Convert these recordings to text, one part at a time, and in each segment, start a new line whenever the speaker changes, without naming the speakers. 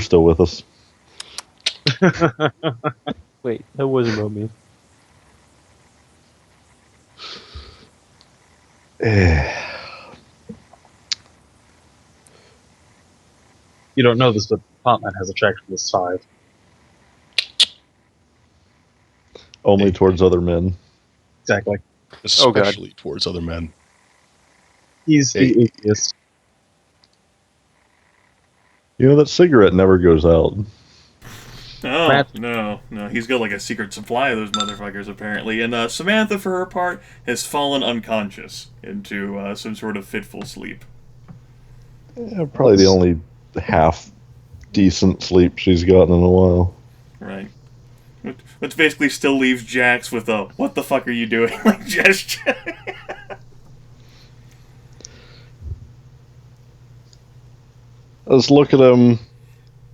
still with us.
Wait, that wasn't about me.
You don't know this, but Potman has attraction to 5.
Only towards other men.
Exactly.
Especially towards other men.
He's the atheist.
You know, that cigarette never goes out.
Oh,
Matt.
no. He's got like a secret supply of those motherfuckers, apparently. And Samantha, for her part, has fallen unconscious into some sort of fitful sleep.
Yeah, probably the only half decent sleep she's gotten in a while.
Right. Which basically still leaves Jax with a, what the fuck are you doing? Like, gesture.
Let's look at him,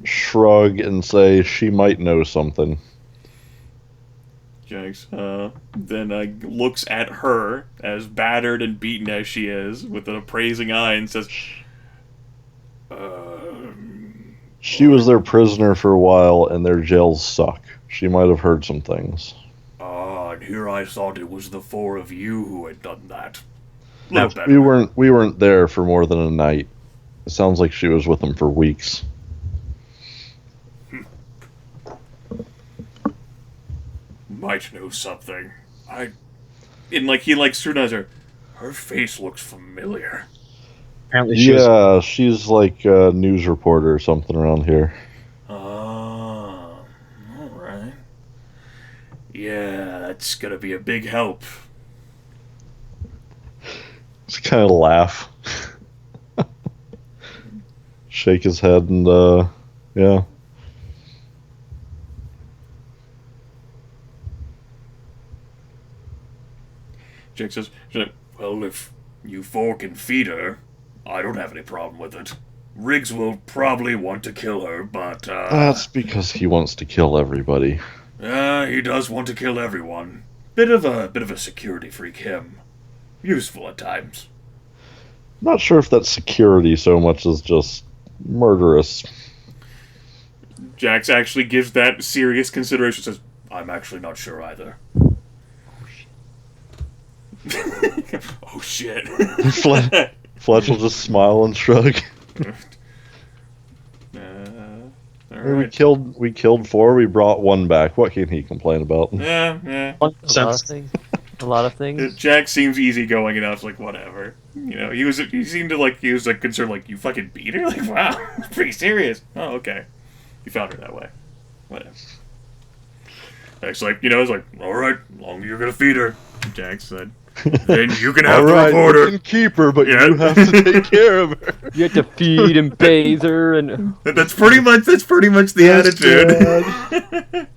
shrug, and say she might know something.
Jax then looks at her, as battered and beaten as she is, with an appraising eye and says,
She was their prisoner for a while, and their jails suck. She might have heard some things.
and here I thought it was the 4 of you who had done that.
We weren't there for more than a night. It sounds like she was with them for weeks.
Might know something. He scrutinized her. Her face looks familiar.
Apparently
she's like a news reporter or something around here.
Alright. Yeah, that's gonna be a big help.
Just kind of laugh. Shake his head and, yeah.
Jake says, well, if you 4 can feed her, I don't have any problem with it. Riggs will probably want to kill her, but,
That's because he wants to kill everybody.
he does want to kill everyone. Bit of a security freak, him. Useful at times.
Not sure if that's security so much as just murderous.
Jax actually gives that serious consideration, says, I'm actually not sure either. Oh shit.
Fletch will just smile and shrug.
Right.
We killed 4, we brought 1 back. What can he complain about?
Yeah.
A lot of things.
Jack seems easygoing enough, like, whatever. You know, he seemed to, like, he was, like, concerned, like, you fucking beat her? Like, wow, pretty serious. Oh, okay. You found her that way. Whatever. Jack's like, it's like, alright, long as you're gonna feed her, Jack said. Then you can have the reporter.
You can keep her, but you have to take care of her.
You have to feed and bathe her, and
that's pretty much the attitude.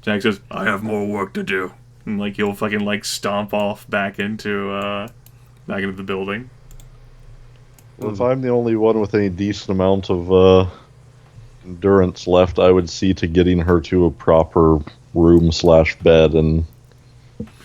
Jack says, I have more work to do. And, like, he'll fucking, like, stomp off back into the building.
Well, if I'm the only one with any decent amount of endurance left, I would see to getting her to a proper room/bed and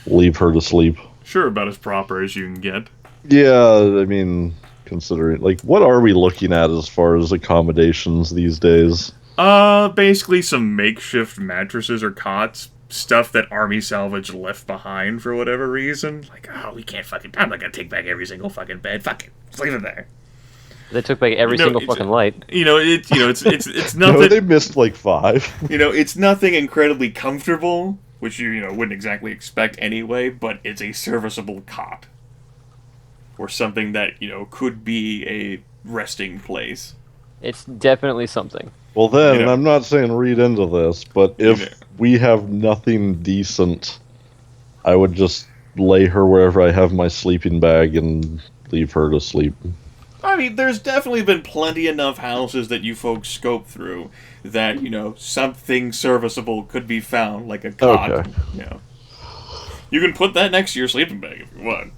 leave her to sleep.
Sure, about as proper as you can get.
Yeah, I mean, considering, like, what are we looking at as far as accommodations these days?
Basically some makeshift mattresses or cots. Stuff that Army Salvage left behind for whatever reason. Like, we can't fucking... I'm not gonna take back every single fucking bed. Fuck it. Just leave it there.
they took back every single fucking light.
It's nothing...
No, they missed, like, 5.
It's nothing incredibly comfortable, which you wouldn't exactly expect anyway, but it's a serviceable cot. Or something that, could be a resting place.
It's definitely something.
Well then, I'm not saying read into this, but if we have nothing decent, I would just lay her wherever I have my sleeping bag and leave her to sleep.
I mean, there's definitely been plenty enough houses that you folks scope through that, something serviceable could be found, like a cot.
Okay.
You can put that next to your sleeping bag if you want.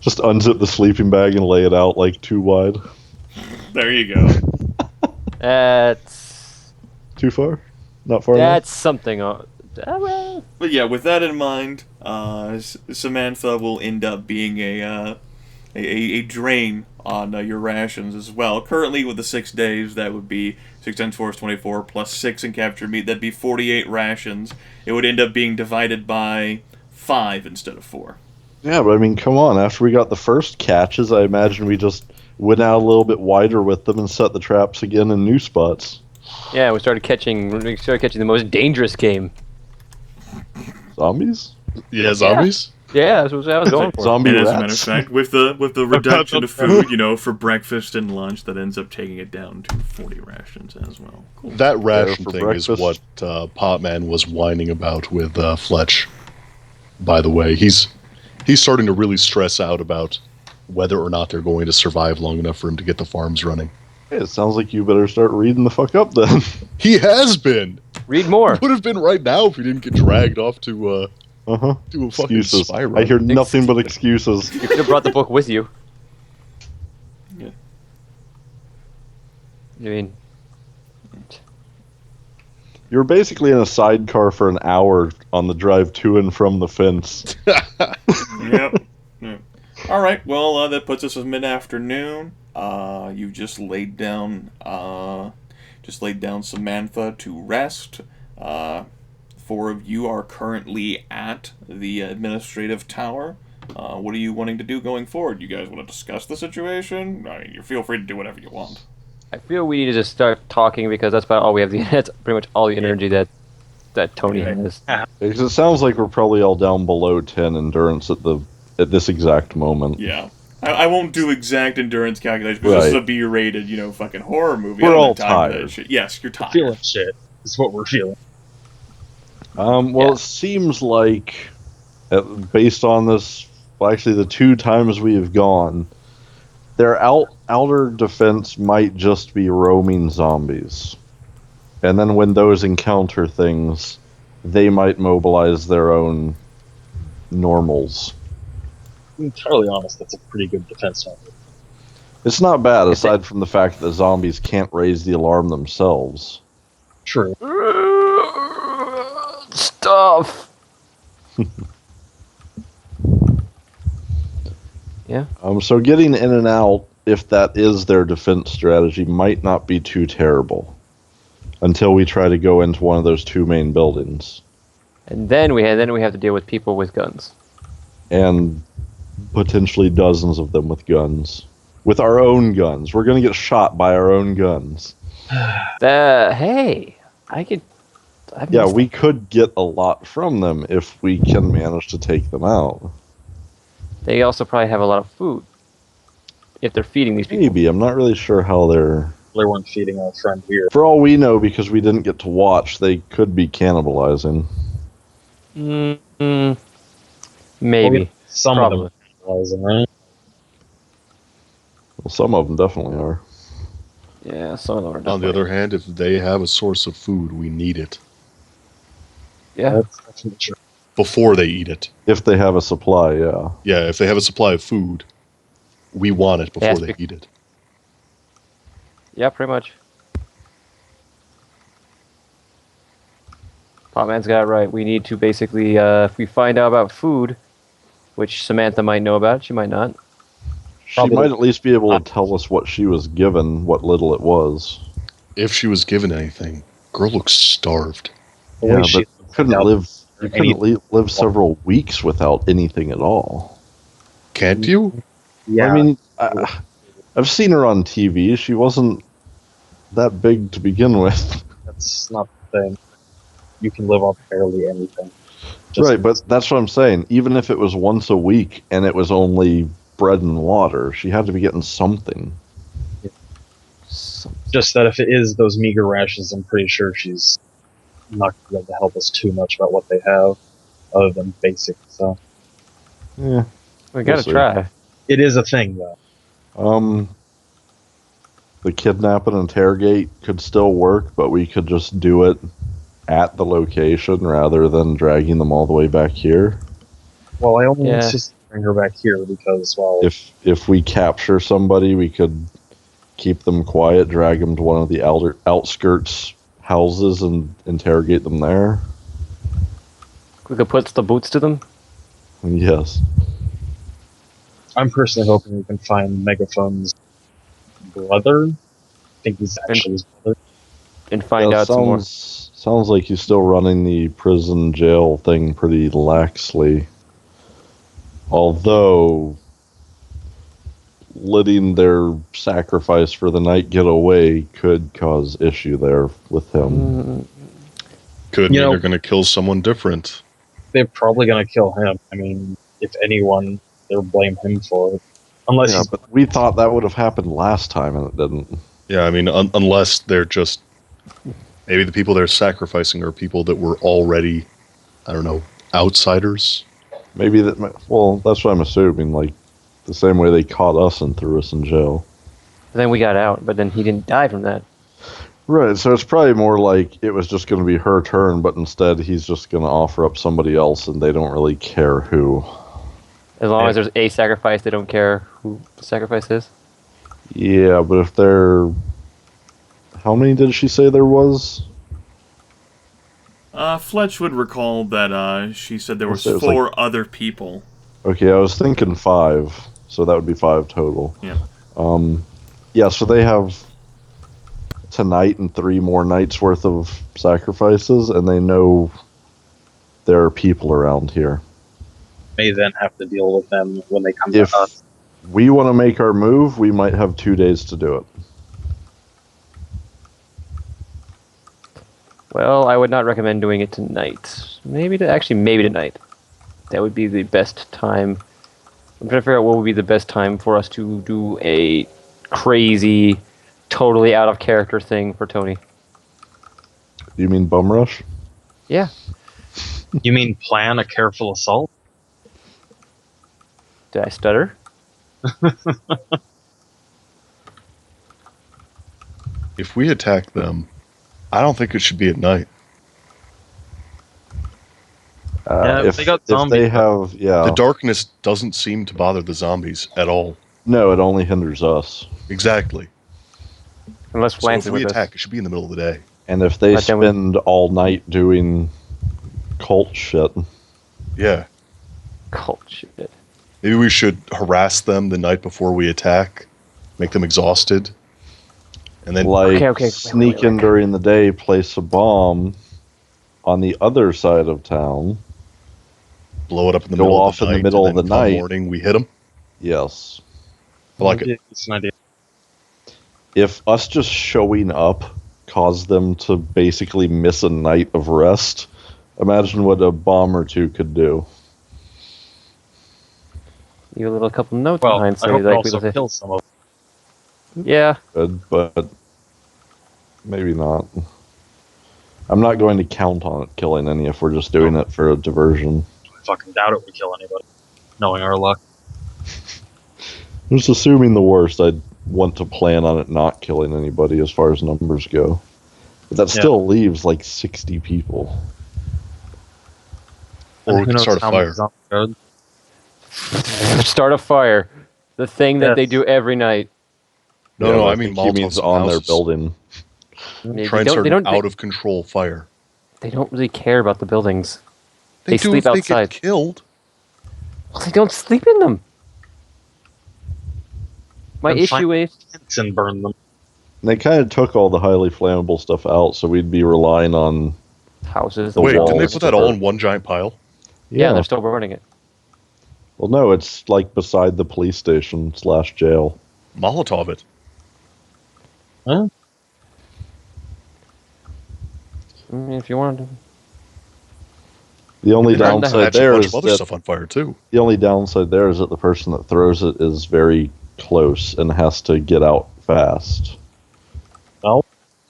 Just unzip the sleeping bag and lay it out, like, too wide.
There you go.
That's...
Too far? Not far enough?
That's something...
But yeah, with that in mind, Samantha will end up being a a drain on your rations as well. Currently, with the 6 days, that would be 6 times 4 is 24, plus 6 in captured meat. That'd be 48 rations. It would end up being divided by 5 instead of 4.
Yeah, but I mean, come on. After we got the first catches, I imagine we just went out a little bit wider with them and set the traps again in new spots.
Yeah, we started catching the most dangerous game.
Zombies?
Yeah, zombies?
Yeah, that's what I was going for.
Zombie
And
rats?
as a matter of fact, with the reduction of food, for breakfast and lunch, that ends up taking it down to 40 rations as well. Cool.
That ration
for
thing
breakfast.
is what Potman was whining about with Fletch. By the way, he's starting to really stress out about whether or not they're going to survive long enough for him to get the farms running.
Hey, it sounds like you better start reading the fuck up then.
He has been.
Read more.
Would have been right now if he didn't get dragged off to to a fucking
Excuses.
spy run.
I hear nothing but excuses.
You could have brought the book with you.
Yeah.
I mean,
You're basically in a sidecar for an hour on the drive to and from the fence.
Yep. All right. Well, that puts us at mid-afternoon. You just laid down Samantha to rest. 4 of you are currently at the administrative tower. What are you wanting to do going forward? You guys want to discuss the situation? I mean, you feel free to do whatever you want.
I feel we need to just start talking because that's about all we have. That's pretty much all the energy that Tony has.
Because it sounds like we're probably all down below 10 endurance at this exact moment.
Yeah. I won't do exact endurance calculations because this is a B-rated, fucking horror movie.
We're
I don't
all
have time for that
tired.
shit. Yes, you're tired.
Feeling shit is what we're feeling.
It seems like, based on this, well, actually the 2 times we have gone, their outer defense might just be roaming zombies. And then when those encounter things, they might mobilize their own normals.
I'm entirely honest, that's a pretty good defense number.
It's not bad, aside from the fact that the zombies can't raise the alarm themselves.
True.
Stuff. Yeah.
So getting in and out, if that is their defense strategy, might not be too terrible. Until we try to go into one of those 2 main buildings.
And then we have to deal with people with guns.
And potentially dozens of them with guns. With our own guns. We're going to get shot by our own guns.
Hey,
We could get a lot from them if we can manage to take them out.
They also probably have a lot of food. If they're feeding these people.
Maybe. I'm not really sure how they're...
They weren't feeding our friend here.
For all we know, because we didn't get to watch, they could be cannibalizing.
Maybe.
Some
Probably.
of them are realizing, right?
Well, some of them definitely are.
Yeah, some of them are
On the other hand, if they have a source of food, we need it
Yeah.
That's actually true.
before they eat it.
If they have a supply, yeah.
Yeah, if they have a supply of food, we want it before
Yes,
they eat it.
Yeah, pretty much. Potman's got it right. We need to basically, if we find out about food, which Samantha might know about, she might not.
She
Probably.
might at least be able to tell us what she was given, what little it was.
If she was given anything, girl looks starved.
The
Yeah,
way
but
she
you couldn't
without
live. You
any-
couldn't live several weeks without anything at all.
Can't you?
Yeah.
I mean, I've seen her on TV. She wasn't that big to begin with.
that's not the thing. You can live on barely anything. Just-
Right, but that's what I'm saying. Even if it was once a week and it was only bread and water, she had to be getting something.
Just that if it is those meager rations, I'm pretty sure she's not going to be able to help us too much about what they have, other than basic stuff.
Yeah.
We gotta
see.
try.
It is a thing, though.
The kidnap and interrogate could still work, but we could just do it at the location rather than dragging them all the way back here.
Well, I only
Yeah.
insist to bring her back here because, well,
If we capture somebody, we could keep them quiet, drag them to one of the outskirts houses and interrogate them there.
We could put the boots to them.
Yes.
I'm personally hoping we can find Megaphone's brother. I think he's actually his brother.
And find out some more.
Sounds like he's still running the prison jail thing pretty laxly. Although letting their sacrifice for the night get away could cause issue there with him.
Could mean they're going to kill someone different.
They're probably going to kill him. I mean, if anyone, they'll blame him for it. Unless
Yeah, but we thought that would have happened last time and it didn't.
Yeah, I mean, unless they're just... Maybe the people they're sacrificing are people that were already, I don't know, outsiders?
Maybe that... Well, that's what I'm assuming. Like, the same way they caught us and threw us in jail.
Then we got out, but then he didn't die from that.
Right, so it's probably more like it was just going to be her turn, but instead he's just going to offer up somebody else and they don't really care who.
As long as there's a sacrifice, they don't care who the sacrifice is.
Yeah, but if they're... How many did she say there was?
Fletch would recall that she said there was
So it was
4 other people.
Okay, I was thinking 5, so that would be 5 total.
Yeah.
Yeah, so they have tonight and 3 more nights worth of sacrifices, and they know there are people around here.
may then have to deal with them when they come
If
to us.
we want to make our move, we might have 2 days to do it.
Well, I would not recommend doing it tonight. Maybe tonight. That would be the best time. I'm trying to figure out what would be the best time for us to do a crazy, totally out of character thing for Tony.
You mean bum rush?
Yeah.
You mean plan a careful assault?
Did I stutter?
If we attack them, I don't think it should be at night.
Yeah,
if
they got
if
zombies.
they have, yeah.
The darkness doesn't seem to bother the zombies at all.
No, it only hinders us.
Exactly.
Unless
So
Lance
if
is
we
with
attack,
us.
it should be in the middle of the day.
And if they
But then we-
spend all night doing cult shit,
Yeah.
Cult shit.
Maybe we should harass them the night before we attack, make them exhausted, and then
like
Okay,
sneak in during the day, place a bomb on the other side of town.
blow it up in the
Go
middle
off
of the
in the
night.
middle
and
of
then
the
come
night.
morning, we hit them.
Yes.
I like it.
It's an idea.
If us just showing up caused them to basically miss a night of rest, imagine what a bomb or 2 could do.
You a little couple notes
Well,
behind,
I
so
hope it
like
also
people say,
kill some of them.
yeah.
Good, but maybe not. I'm not going to count on it killing any if we're just doing it for a diversion.
I fucking doubt it would kill anybody, knowing our luck.
Just assuming the worst, I'd want to plan on it not killing anybody as far as numbers go. But that
Yeah.
still leaves like 60 people.
Or we
Who
can
knows
start a
how many
fire.
zombies are there?
Start a fire. The thing that they
Yes.
do every night.
No,
I
I mean
think he means
Molotovs
on their
houses.
building.
They
Try and
don't-
start
they
an
don't-
out of control fire.
They don't really care about the buildings.
They,
They
do
sleep
if
outside.
They get killed.
Well, they don't sleep in them. My
Then
issue is
Tents and burn them.
They kind of took all the highly flammable stuff out, so we'd be relying on.
houses.
The
Wait, didn't they
walls
put that all in one giant pile?
Yeah, they're still burning it.
Well, no, it's like beside the police station / jail.
Molotov it.
I mean, if you wanted to.
The only
They might
downside
catch a
there
bunch
is
of other
that
stuff on fire too.
the only downside there is that the person that throws it is very close and has to get out fast.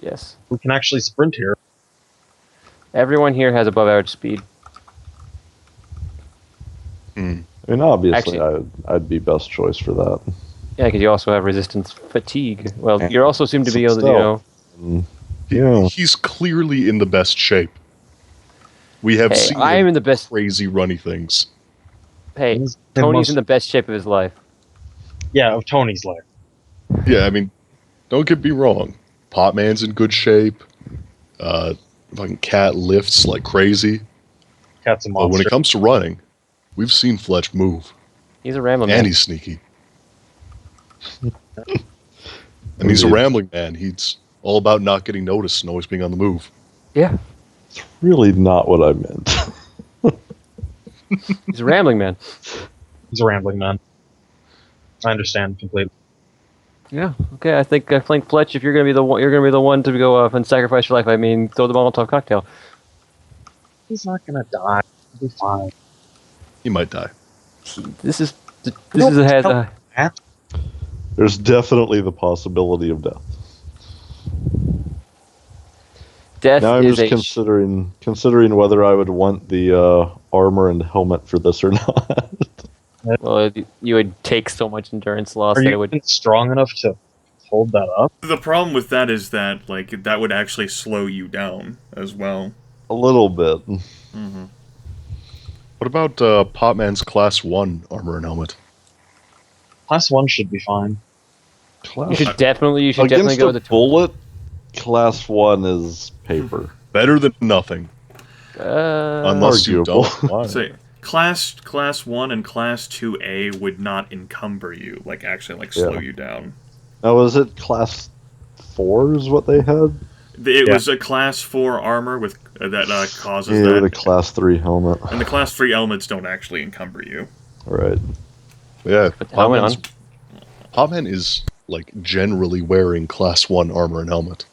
Yes.
We can actually sprint here.
Everyone here has above average speed.
I mean, obviously,
Actually-
I'd be best choice for that.
Yeah, because you also have resistance fatigue. Well, you also seem to be able to,
Still. Yeah.
He's clearly in the best shape. We have
Hey,
seen
I am
him
in the best.
crazy runny things.
Hey,
He's
Tony's in
most-
the best shape of his life.
Yeah, of Tony's life.
Yeah, I mean, don't get me wrong. Potman's in good shape. Fucking Cat lifts like crazy.
Cat's a
But when
monster.
it comes to running, we've seen Fletch move.
He's a rambling
And
man.
he's sneaky. And he's a rambling man. He's all about not getting noticed and always being on the move.
Yeah,
It's really not what I meant.
he's a rambling man.
He's a rambling man. I understand completely.
Yeah. Okay. I think Fletch, if you're gonna be the one, you're gonna be the one to go off and sacrifice your life. I mean, throw the Molotov cocktail.
He's not gonna die. He'll be fine.
He might die.
This is
Nope,
has
nope.
a
There's definitely the possibility of death.
death
Now I'm
is
just
a
considering whether I would want the armor and helmet for this or not.
well, you would take so much endurance loss
Are
that it
you
would.
even strong enough to hold that up?
The problem with that is that, like, that would actually slow you down as well.
A little bit.
Mm-hmm.
What about Potman's Class 1 armor and helmet?
Class 1 should be fine.
You should definitely
Against
go
a
with the
bullet, class 1 is paper.
Better than nothing. Unless you
Arguable.
don't want
So,
it.
class 1 and class 2A would not encumber you, like, actually, like, slow
Yeah.
you down.
Now, was it class 4 is what they had?
It
Yeah.
was a class 4 armor with that causes
Yeah, with a
that.
class 3 helmet.
And the class 3 elements don't actually encumber you.
Right.
Yeah,
Put the helmet on.
Potman is, like, generally wearing Class 1 armor and helmet.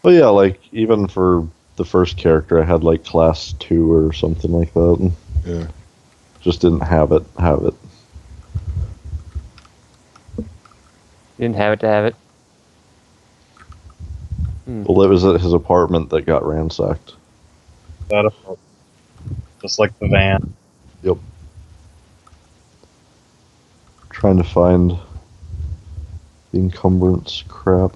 Well, yeah, like, even for the first character, I had, like, class 2 or something like that.
Yeah.
Just didn't have it.
You didn't have it to have it.
Well, it was at his apartment that got ransacked.
That up. Just like the van.
Yep. Trying to find the encumbrance crap.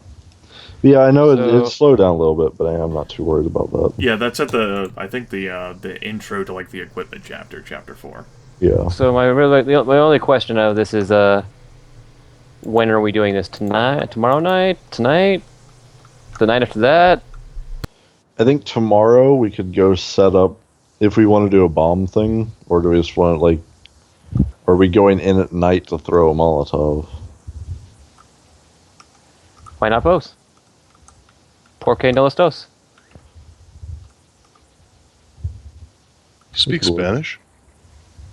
But yeah, I know it slowed down a little bit, but I am not too worried about that.
Yeah, that's at the intro to, like, the equipment chapter 4.
Yeah.
So my only question out of this is when are we doing this? Tonight? Tomorrow night? Tonight? The night after that?
I think tomorrow we could go set up, if we want to do a bomb thing, or do we just want to, like, are we going in at night to throw a Molotov?
Why not both? Por qué no los dos?
You speak
Cool.
Spanish?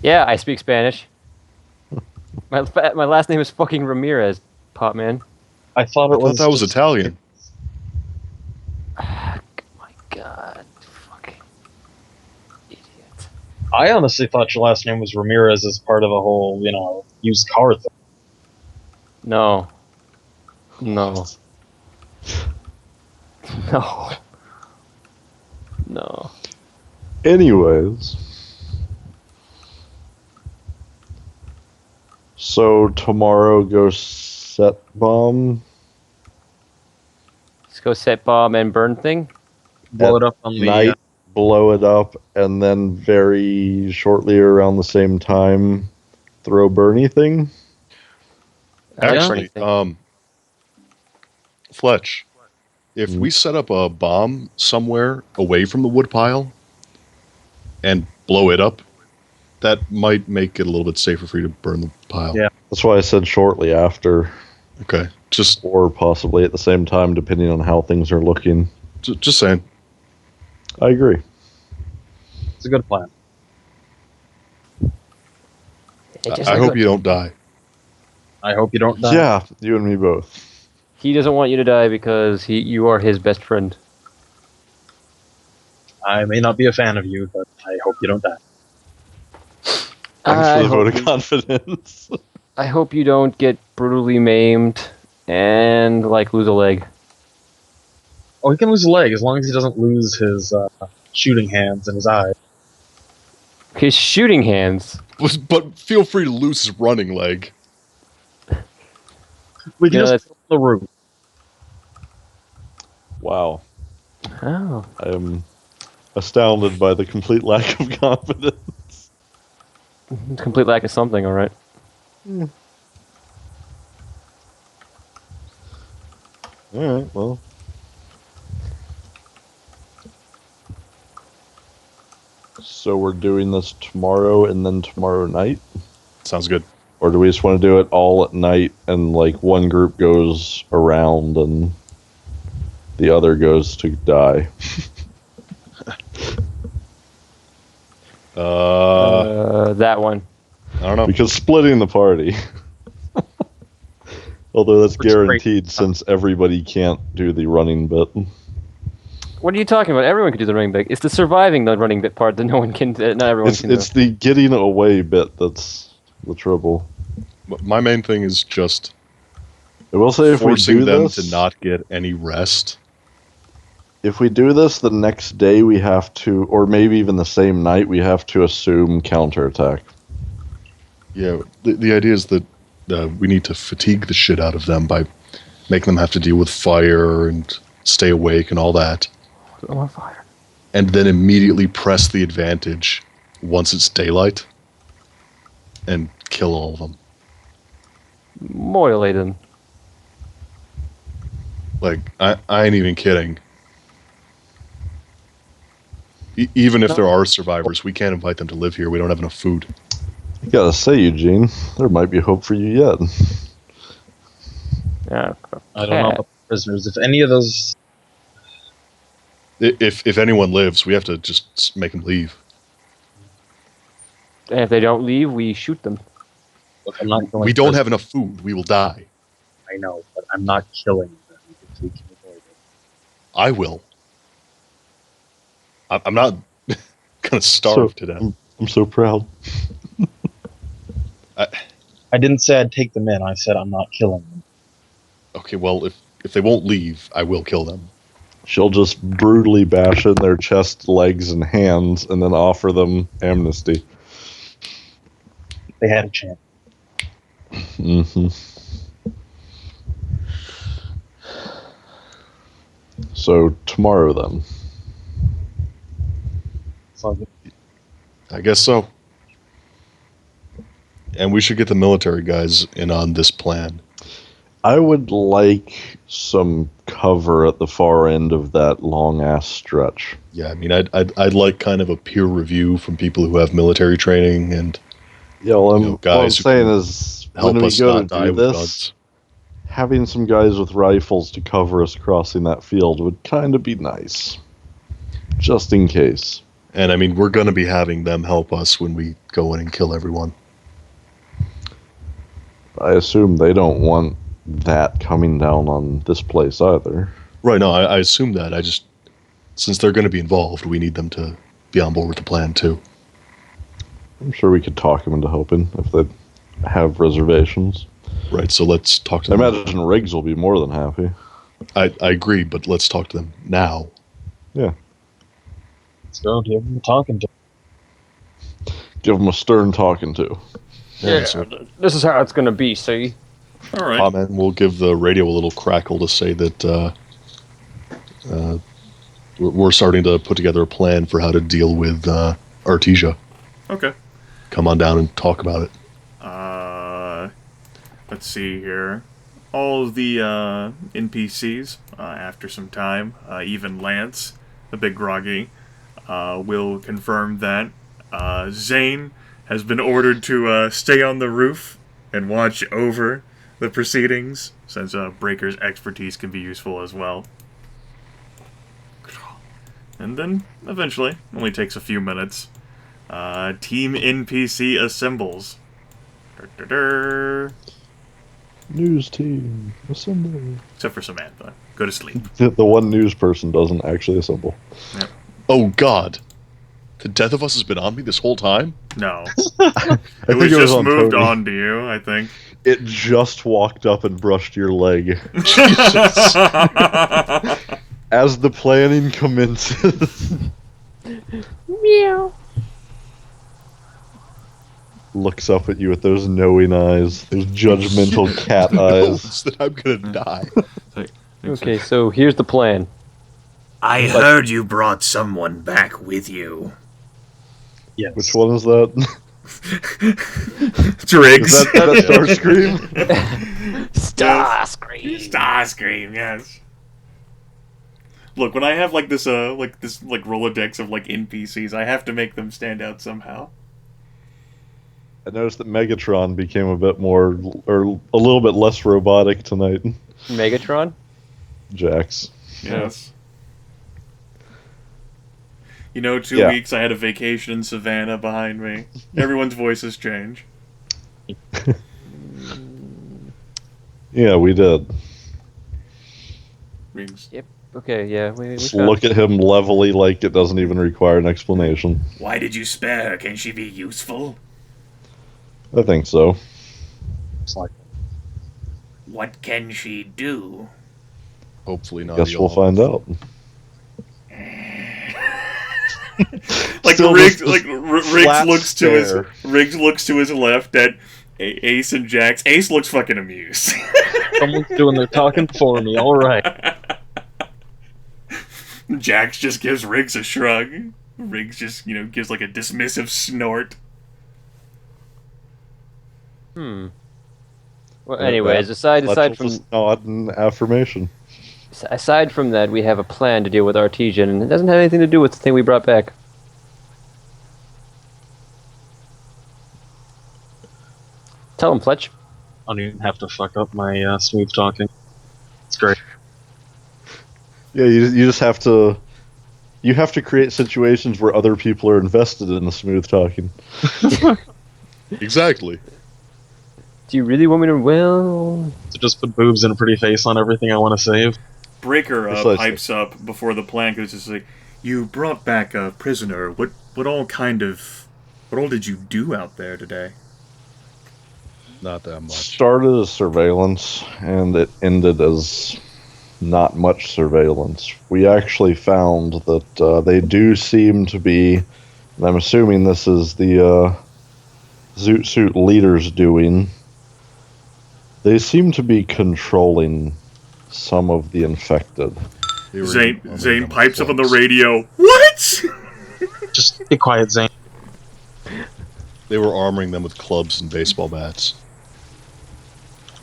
Yeah, I speak Spanish. My last name is fucking Ramirez, Potman.
I thought
I
it
thought that was
just-
Italian.
My God, fucking idiot.
I honestly thought your last name was Ramirez as part of a whole, used car thing.
No. No. No. No.
Anyways. So tomorrow go set bomb.
Let's go set bomb and burn thing.
Blow it up on the
Night, blow it up, and then very shortly around the same time, throw Bernie thing.
I like
Actually,
burning thing.
Fletch, if we set up a bomb somewhere away from the woodpile and blow it up, that might make it a little bit safer for you to burn the pile.
Yeah.
That's why I said shortly after,
Okay. Just
or possibly at the same time, depending on how things are looking.
just saying.
I agree.
It's a good plan.
I hope you don't die.
I hope you don't die.
Yeah, you and me both.
He doesn't want you to die because you are his best friend.
I may not be a fan of you, but I hope you don't die.
Thanks
I
for the vote
hope
of
you-
confidence.
I hope you don't get brutally maimed and lose a leg.
Oh, he can lose a leg as long as he doesn't lose his shooting hands and his eyes.
His shooting hands.
But feel free to lose his running leg.
We can
Yeah,
just put the roof.
Wow.
Oh.
I am astounded by the complete lack of confidence.
Complete lack of something, alright.
Alright, well. So we're doing this tomorrow and then tomorrow night?
Sounds good.
Or do we just want to do it all at night and like one group goes around and the other goes to die?
That one.
I don't know.
Because splitting the party. Although that's
Which is great.
guaranteed since everybody can't do the running bit.
What are you talking about? Everyone can do the running bit. It's the surviving the running bit part that no one can. Not everyone can.
It's the getting away bit that's the trouble.
My main thing is just
I will say if we
forcing
do
them
this,
to not get any rest.
if we do this the next day, we have to, or maybe even the same night, we have to assume counterattack.
Yeah, the idea is that we need to fatigue the shit out of them by making them have to deal with fire and stay awake and all that.
I'm on fire.
And then immediately press the advantage once it's daylight and kill all of them.
Moilate them.
Like, I ain't even kidding. Even if there are survivors, we can't invite them to live here. We don't have enough food.
I gotta say, Eugene, there might be hope for you yet.
Yeah.
I don't know about the prisoners. If any of those...
If anyone lives, we have to just make them leave.
And if they don't leave, we shoot them.
Look, I'm not going
We don't have enough food. We will die.
I know, but I'm not killing them if we can avoid it.
I will. I'm not gonna starve to death.
I'm so proud.
I didn't say I'd take them in. I said I'm not killing them.
Okay, well, if they won't leave, I will kill them.
She'll just brutally bash in their chest, legs, and hands, and then offer them amnesty.
They had a chance.
Mm-hmm. So tomorrow then.
So
I guess so. And we should get the military guys in on this plan.
I would like some cover at the far end of that long ass stretch.
Yeah, I mean, I'd like kind of a peer review from people who have military training and
Yeah, well,
You know,
what I'm
guys who
saying
can
is
help
when we
us
go
not
to
die
do
with
this,
guns.
having some guys with rifles to cover us crossing that field would kind of be nice, just in case.
And I mean, we're going to be having them help us when we go in and kill everyone.
I assume they don't want that coming down on this place either.
Right, no, I assume that. Since they're going to be involved, we need them to be on board with the plan too.
I'm sure we could talk them into helping if they have reservations.
Right, so let's talk to
I
them.
imagine Riggs will be more than happy.
I agree, but let's talk to them now.
let's go give them a talking to.
Give them a stern talking to.
Yeah,
so
this is how it's gonna be. See.
All right.
Potman will give the radio a little crackle to say that we're starting to put together a plan for how to deal with Artesia.
Okay.
Come on down and talk about it.
Let's see here. All of the NPCs, after some time, even Lance, the big groggy, will confirm that Zane has been ordered to stay on the roof and watch over the proceedings, since Breaker's expertise can be useful as well. And then, eventually, only takes a few minutes, Team NPC assembles.
News team, assemble.
Except for Samantha. Go to sleep.
The one news person doesn't actually assemble.
Oh God, the death of us has been on me this whole time.
No.
I
It was
think
just
on
moved
Tony.
on to you, I think.
It just walked up and brushed your leg. As the planning commences.
Meow.
Looks up at you with those knowing eyes, those judgmental cat eyes.
Knows that I'm gonna die.
Okay, so here's the plan.
I heard you brought someone back with you.
Yes.
Which one is that?
Driggs.
Is that Starscream?
Starscream.
Starscream, yes. Look, when I have like this Rolodex of like NPCs, I have to make them stand out somehow.
I noticed that Megatron became a bit more, or a little bit less robotic tonight.
Megatron?
Jax.
Yes. You know, 2
Yeah.
weeks I had a vacation in Savannah behind me. Everyone's voices change.
Yeah, we did.
Rings.
Yep. Okay, yeah. We
Just
found-
look at him levelly like it doesn't even require an explanation.
Why did you spare her? Can she be useful?
I think so.
It's like,
What can she do?
Hopefully not.
Guess we'll
y'all.
find out.
Like
Still
Riggs,
just
like Riggs
flat
looks to his
stare.
Riggs looks to his left at Ace and Jax. Ace looks fucking amused.
someone's doing their talking for me. All right.
Jax just gives Riggs a shrug. Riggs just, gives like a dismissive snort.
Well, anyways, aside
Fletch
from
just nod in affirmation.
aside from that, we have a plan to deal with Artesian, and it doesn't have anything to do with the thing we brought back. Tell him, Fletch.
I don't even have to fuck up my smooth talking. It's great.
Yeah, you just have to. You have to create situations where other people are invested in the smooth talking.
Exactly.
Do you really want me to? Well,
To just put boobs and a pretty face on everything I want to save.
Breaker
Precisely.
pipes up before the plan because it's like, you brought back a prisoner. What all did you do out there today?
Not that much.
Started as surveillance, and it ended as not much surveillance. We actually found that they do seem to be, and I'm assuming this is the Zoot Suit leader's doing, they seem to be controlling some of the infected.
They were
Zane
arming them
pipes
with
up on the
clubs.
radio. What?
Just be quiet, Zane.
They were armoring them with clubs and baseball bats.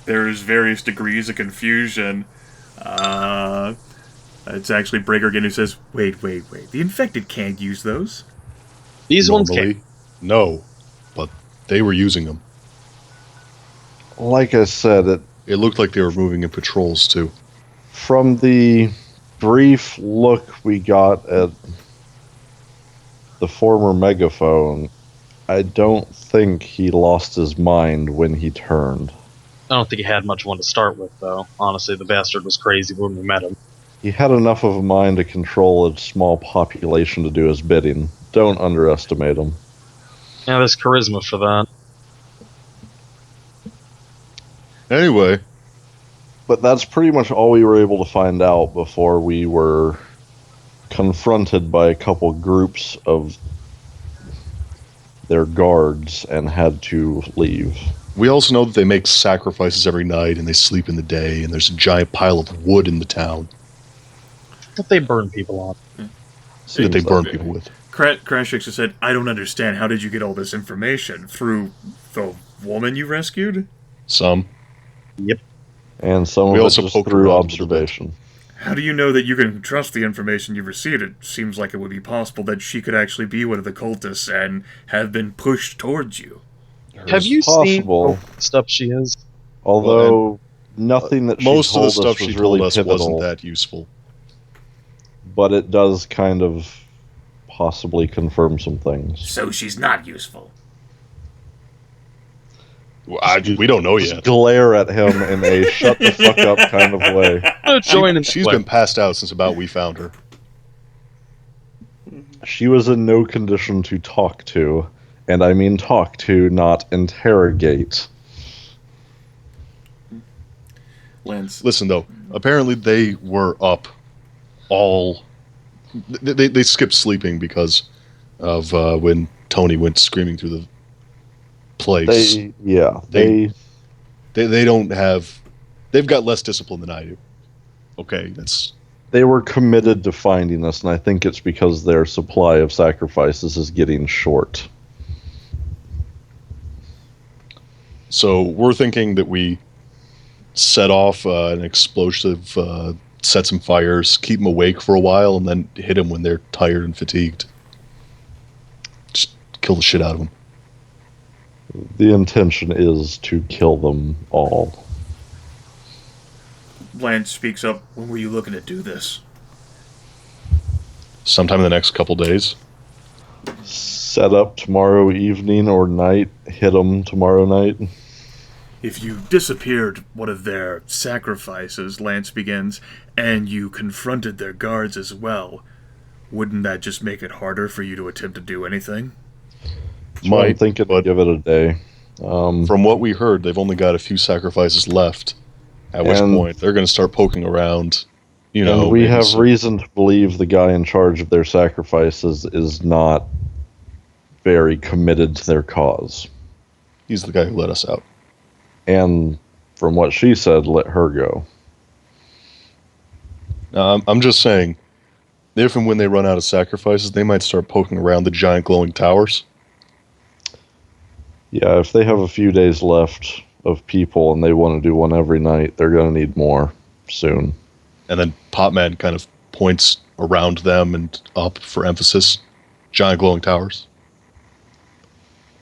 There's various degrees of confusion. It's actually Breaker again who says, wait. The infected can't use those.
These ones
Normally,
can't.
no, but they were using them.
Like I said,
It looked like they were moving in patrols too.
from the brief look we got at the former megaphone, I don't think he lost his mind when he turned.
I don't think he had much one to start with, though. Honestly, the bastard was crazy when we met him.
He had enough of a mind to control a small population to do his bidding. Don't underestimate him.
Yeah, there's charisma for that.
Anyway,
But that's pretty much all we were able to find out before we were confronted by a couple groups of their guards and had to leave.
we also know that they make sacrifices every night and they sleep in the day, and there's a giant pile of wood in the town
What they burn people on.
that they
Seems
burn
that
people
way.
with.
Crash just said, I don't understand. How did you get all this information? Through the woman you rescued?
Some.
And some
We
of it
also
just
poked
through
around a little bit.
observation.
How do you know that you can trust the information you received? It seems like it would be possible that she could actually be one of the cultists and have been pushed towards you.
Have you
possible.
seen how stuff she is?
Although nothing that she
Most of
told
the stuff
us
she
was
told
really
us
pivotal,
wasn't that useful.
but it does kind of possibly confirm some things.
So she's not useful.
We don't know
Just
yet.
glare at him in a shut the fuck up kind of way.
Join in.
She's been passed out since about we found her.
She was in no condition to talk to, and I mean talk to, not interrogate.
Lance.
Listen, though, apparently they were up all... They skipped sleeping because of when Tony went screaming through the place.
They
They don't have... They've got less discipline than I do. Okay, that's...
they were committed to finding us, and I think it's because their supply of sacrifices is getting short.
So we're thinking that we set off an explosive, set some fires, keep them awake for a while, and then hit them when they're tired and fatigued. Just kill the shit out of them.
The intention is to kill them all.
Lance speaks up. When were you looking to do this?
Sometime in the next couple days.
Set up tomorrow evening or night. Hit them tomorrow night.
If you disappeared one of their sacrifices, Lance begins, and you confronted their guards as well, wouldn't that just make it harder for you to attempt to do anything?
I'm thinking to give it a day.
From what we heard, they've only got a few sacrifices left, at which point they're going to start poking around.
And we have reason to believe the guy in charge of their sacrifices is not very committed to their cause.
He's the guy who let us out.
And from what she said, let her go.
I'm just saying, if and when they run out of sacrifices, they might start poking around the giant glowing towers.
Yeah, if they have a few days left of people and they want to do one every night, they're going to need more soon.
And then Potman kind of points around them and up for emphasis. Giant glowing towers.